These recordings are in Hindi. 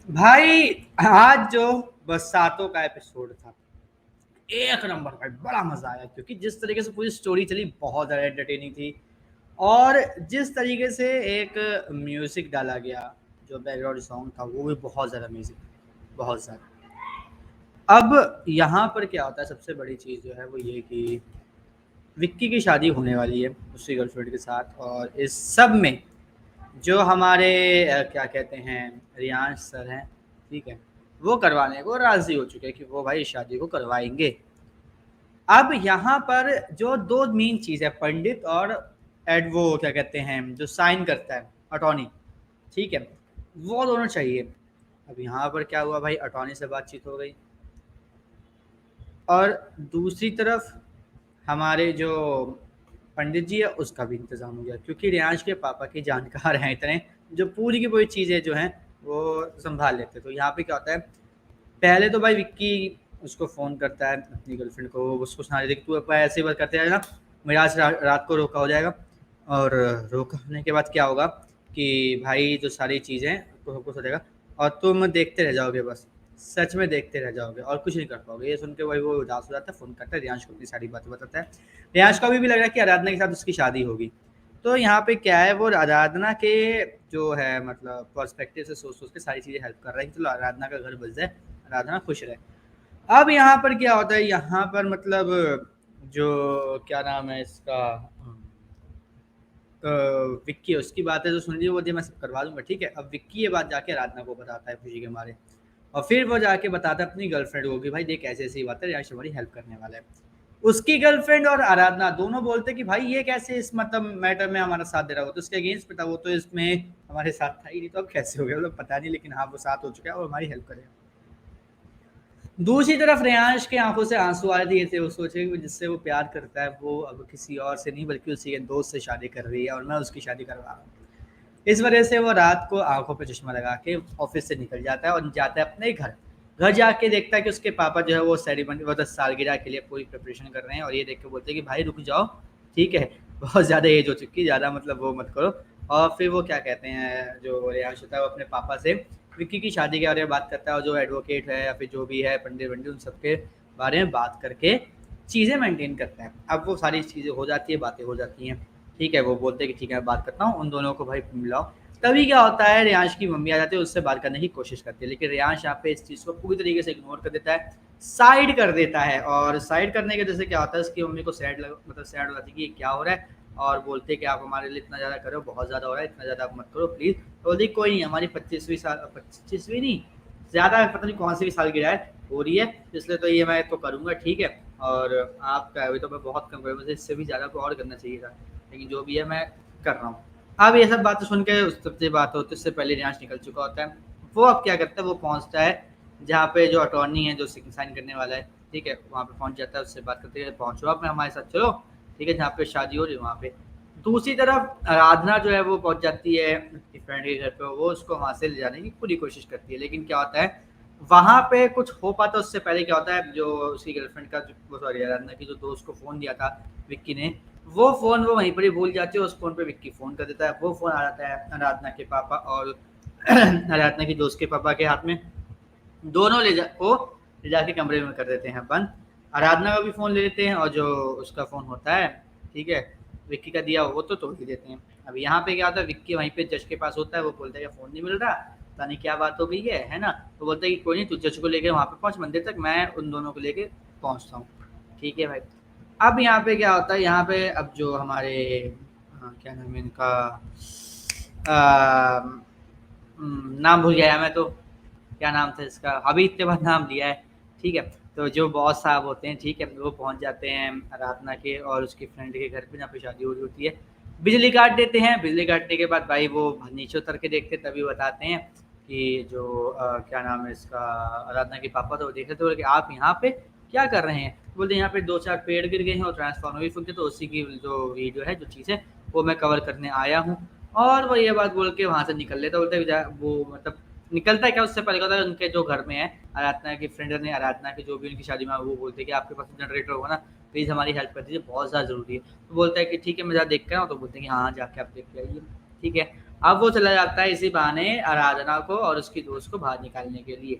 भाई आज जो बरसातों का एपिसोड था, एक नंबर भाई, बड़ा मजा आया क्योंकि जिस तरीके से पूरी स्टोरी चली बहुत ज़्यादा एंटरटेनिंग थी। और जिस तरीके से एक म्यूजिक डाला गया, जो बैकग्राउंड सॉन्ग था वो भी बहुत ज़्यादा म्यूजिक, बहुत ज़्यादा। अब यहाँ पर क्या होता है, सबसे बड़ी चीज़ जो है वो ये कि विक्की की शादी होने वाली है उसकी गर्लफ्रेंड के साथ, और इस सब में जो हमारे क्या कहते हैं, रियांश सर हैं, ठीक है, वो करवाने को राजी हो चुके हैं कि वो भाई इस शादी को करवाएंगे। अब यहाँ पर जो दो मेन चीज़ है, पंडित और वो क्या कहते हैं जो साइन करता है, अटॉर्नी, ठीक है, वो दोनों चाहिए। अब यहाँ पर क्या हुआ भाई, अटॉर्नी से बातचीत हो गई, और दूसरी तरफ हमारे जो पंडित जी है उसका भी इंतज़ाम हो गया, क्योंकि रियांश के पापा के जानकार हैं इतने, जो पूरी की पूरी चीज़ें जो हैं वो संभाल लेते। तो यहाँ पे क्या होता है, पहले तो भाई विक्की उसको फ़ोन करता है अपनी गर्लफ्रेंड को, वो उसको सुना देती है कि तू अब ऐसे ही बात करते रहेगा ना, मेरा आज रात को रोका हो जाएगा। और रोका होने के बाद क्या होगा कि भाई जो सारी चीज़ें तो सबको सजेगा, और तुम देखते रह जाओगे, बस सच में देखते रह जाओगे और कुछ नहीं कर पाओगे। ये सुन के भाई वो उदास हो जाता है, फ़ोन करता है रियांश को, अपनी सारी बातें बताता है। रियांश को अभी भी लग रहा है कि आराधना के साथ उसकी शादी होगी। तो यहाँ पे क्या है, वो आराधना के जो है मतलब पर्सपेक्टिव से सोच सोच के सारी चीज़ें हेल्प कर रहा है कि चलो आराधना का घर बस जाए, आराधना खुश रहे। अब यहाँ पर क्या होता है, यहाँ पर मतलब जो क्या नाम है इसका, विक्की है, उसकी बातें तो सुन ली, वो मैं सब करवा दूंगा, ठीक है। अब विक्की ये बात जाके आराधना को बताता है खुशी के मारे, और फिर वो जाके बताता है अपनी गर्लफ्रेंड को कि भाई देख ऐसे ऐसी बात है, रियांश हमारी हेल्प करने वाला है। उसकी गर्लफ्रेंड और आराधना दोनों बोलते कि भाई ये कैसे इस मतलब मैटर में हमारा साथ दे रहा हो, तो उसके अगेंस्ट था, वो तो इसमें हमारे साथ था ही नहीं, तो अब कैसे हो गया मतलब पता नहीं, लेकिन हाँ वो साथ हो चुका है और हमारी हेल्प करेगा। दूसरी तरफ रेयांश के आंखों से आंसू आ रहे थे, वो सोचे कि जिससे वो प्यार करता है वो अब किसी और से नहीं बल्कि उसी के दोस्त से शादी कर रही है, और मैं उसकी शादी करवा रहा हूँ। इस वजह से वो रात को आंखों पे चश्मा लगा के ऑफिस से निकल जाता है और जाता है अपने घर। घर जाके देखता है कि उसके पापा जो है वो सेरेमनी, वो 10 सालगिरह के लिए पूरी प्रिपरेशन कर रहे हैं, और ये देख के बोलते हैं कि भाई रुक जाओ, ठीक है, बहुत ज़्यादा एज हो चुकी है, ज़्यादा मतलब वो मत करो। और फिर वो क्या कहते हैं, जो रियांश होता है वो अपने पापा से विक्की की शादी के बारे में बात करता है, और जो एडवोकेट है या फिर जो भी है पंडित वंडित, उन सबके बारे में बात करके चीज़ें मेंटेन करता है। अब वो सारी चीज़ें हो जाती है, बातें हो जाती हैं, ठीक है, वो बोलते हैं कि ठीक है मैं बात करता हूँ, उन दोनों को भाई मिलाओ। तभी क्या होता है, रियांश की मम्मी आ जाती है, उससे बात करने की कोशिश करती है, लेकिन रियांश यहाँ पे इस चीज़ को पूरी तरीके से इग्नोर कर देता है, साइड कर देता है। और साइड करने की वजह से क्या होता है, उसकी मम्मी को सैड मतलब सैड हो जाती है कि ये क्या हो रहा है, और बोलते हैं कि आप हमारे लिए इतना ज़्यादा करो, बहुत ज़्यादा हो रहा है, इतना ज़्यादा आप मत करो प्लीज़। तो बोलती कोई नहीं, हमारी 25वीं नहीं, ज़्यादा पता नहीं कौन सी भी साल गिरह हो रही है, इसलिए तो ये मैं तो करूँगा, ठीक है। और आपका अभी तो मैं बहुत कम करूँ, मुझे इससे भी ज़्यादा को और करना चाहिए था, लेकिन जो भी है मैं कर रहा हूँ। अब ये सब बातें सुन के उस सबसे बात होती है, उससे पहले रियांश निकल चुका होता है। वो अब क्या करता है, वो पहुँचता है जहाँ पे जो अटॉर्नी है जो साइन करने वाला है, ठीक है, वहाँ पे पहुँच जाता है, उससे बात करते हैं पहुँचो आप हमारे साथ चलो, ठीक है, जहाँ पे शादी हो रही है वहाँ पे। दूसरी तरफ आराधना जो है वो पहुँच जाती है अपनी फ्रेंड के घर पे, वो उसको वहाँ से ले जाने की पूरी कोशिश करती है, लेकिन क्या होता है वहाँ पे कुछ हो पाता है उससे पहले क्या होता है, जो उसकी गर्लफ्रेंड का जो सॉरी आराधना की जो दोस्त को फ़ोन दिया था विक्की ने, वो फ़ोन वो वहीं पर ही भूल जाती है, उस फ़ोन पे विक्की फ़ोन कर देता है, वो फ़ोन आ जाता है आराधना के पापा और आराधना की दोस्त के पापा के हाथ में। दोनों ले जाके कमरे में कर देते हैं बंद। आराधना का भी फ़ोन ले लेते हैं, और जो उसका फ़ोन होता है, ठीक है, विक्की का दिया वो तो तोड़ ही देते हैं। अब यहाँ पे क्या होता है, विक्की वहीं पे जज के पास होता है, वो बोलता है कि फ़ोन नहीं मिल रहा, पता नहीं क्या बात हो गई है ना। तो बोलता है कि कोई नहीं, तू जज को लेके वहाँ पे पहुँच मंदिर तक, मैं उन दोनों को लेके पहुँचता हूँ, ठीक है भाई। अब यहाँ पे क्या होता है, यहाँ पे अब जो हमारे क्या नाम है इनका, नाम भूल गया मैं तो, क्या नाम था इसका, अभी इतने बार नाम लिया है, ठीक है। तो जो बॉस साहब होते हैं, ठीक है, वो पहुंच जाते हैं आराधना के और उसकी फ्रेंड के घर पे जहाँ पे शादी हो रही होती है, बिजली काट देते हैं। बिजली काटने के बाद भाई वो नीचे उतर के देखते, तभी बताते हैं कि जो क्या नाम है इसका, आराधना के पापा, तो वो देख रहे थे, बोले कि आप यहाँ पे क्या कर रहे हैं। बोलते यहाँ पे 2-4 पेड़ गिर गए हैं और ट्रांसफार्मर भी फूक गया, तो उसी की जो वीडियो है, जो चीज़ है, वो मैं कवर करने आया हूँ। और वो ये बात बोल के वहाँ से निकल लेता, बोलते वो मतलब निकलता है क्या, उससे पहले होता है उनके जो घर में है आराधना की फ्रेंड ने, आराधना की जो भी उनकी शादी में, वो बोलते हैं कि आपके पास जनरेटर होगा ना, प्लीज़ हमारी हेल्प कर दीजिए, बहुत ज़्यादा ज़रूरी है। तो बोलता है कि ठीक है मैं जा देख कर आऊँ, तो बोलते हैं कि हाँ जाके आप देख के आइए, ठीक है। अब वो चला जाता है इसी बहाने आराधना को और उसकी दोस्त को बाहर निकालने के लिए।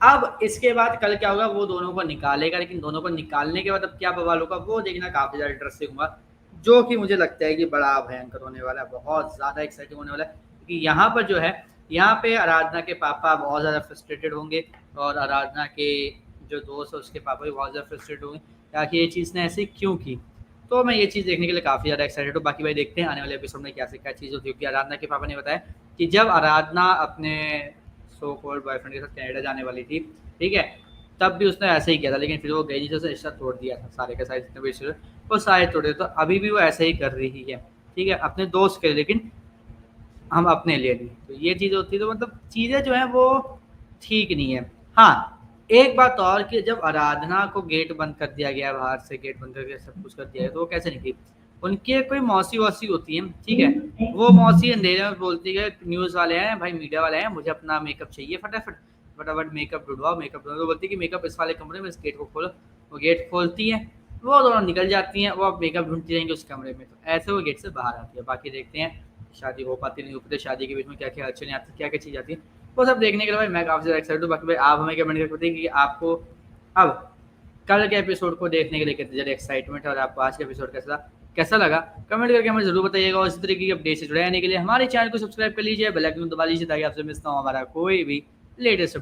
अब इसके बाद कल क्या होगा, वो दोनों को निकालेगा, लेकिन दोनों को निकालने के बाद अब क्या बवाल होगा वो देखना काफ़ी ज़्यादा इंटरेस्टिंग होगा, जो कि मुझे लगता है कि बड़ा भयंकर होने वाला है, बहुत ज़्यादा एक्साइटिंग होने वाला है। क्योंकि यहाँ पर जो है, यहाँ पे आराधना के पापा बहुत ज़्यादा फ्रस्ट्रेटेड होंगे और आराधना के जो दोस्त है उसके पापा भी बहुत ज़्यादा फ्रस्ट्रेटेड होंगे ताकि ये चीज़ ने ऐसी क्यों की। तो मैं ये चीज़ देखने के लिए काफ़ी ज़्यादा एक्साइटेड हूँ। बाकी भाई देखते हैं आने वाले एपिसोड में क्या से क्या चीज़ होती है, क्योंकि आराधना के पापा ने बताया कि जब आराधना अपने सो कॉल्ड बॉयफ्रेंड के साथ कनाडा जाने वाली थी, ठीक है, तब भी उसने ऐसे ही किया था, लेकिन फिर वो गई नहीं, तो उसने रिश्ता तोड़ दिया था, सारे के सारे जितने भी रिश्ते थे, वो सारे तोड़े। तो अभी भी वो ऐसे ही कर रही है, ठीक है, अपने दोस्त के लिए, लेकिन हम अपने लिए नहीं। तो ये चीज़ होती है, तो मतलब चीज़ें जो हैं वो ठीक नहीं है। हाँ, एक बात और कि जब आराधना को गेट बंद कर दिया गया, बाहर से गेट बंद करके सब कुछ कर दिया गया, तो वो कैसे निकली? उनकी कोई मौसी-वौसी होती हैं, ठीक है? वो मौसी अंधेरे में बोलती है, न्यूज़ वाले हैं, भाई मीडिया वाले हैं, मुझे अपना मेकअप चाहिए फटाफट, फटाफट मेकअप ढूँढवाओ, मेकअप ढूँढवाओ। तो बोलती है कि मेकअप इस वाले कमरे में, इस गेट को खोलो। वो गेट खोलती हैं, वो दोनों निकल जाती हैं, वो अब मेकअप ढूँढती रहेंगी उस कमरे में। तो ऐसे वो गेट से बाहर आती है। बाकी देखते हैं शादी हो पाती नहीं हो पाती, शादी के बीच में क्या-क्या अड़चनें आती हैं, क्या-क्या चीज़ आती है। वो सब देखने के लिए भाई मैं काफ़ी ज़्यादा एक्साइटेड हूँ। बाकी भाई आप हमें कमेंट करके बताइए कि आपको अब कल के एपिसोड को देखने के लिए कितनी ज़्यादा एक्साइटमेंट है और आपको आज का एपिसोड कैसा लगा? कमेंट करके हमें ज़रूर बताइएगा और इसी तरीके की अपडेट से जुड़े रहने के लिए हमारे चैनल को सब्सक्राइब कर लीजिए, बेल आइकन दबा लीजिए ताकि आपसे मिस ना हो हमारा कोई भी लेटेस्ट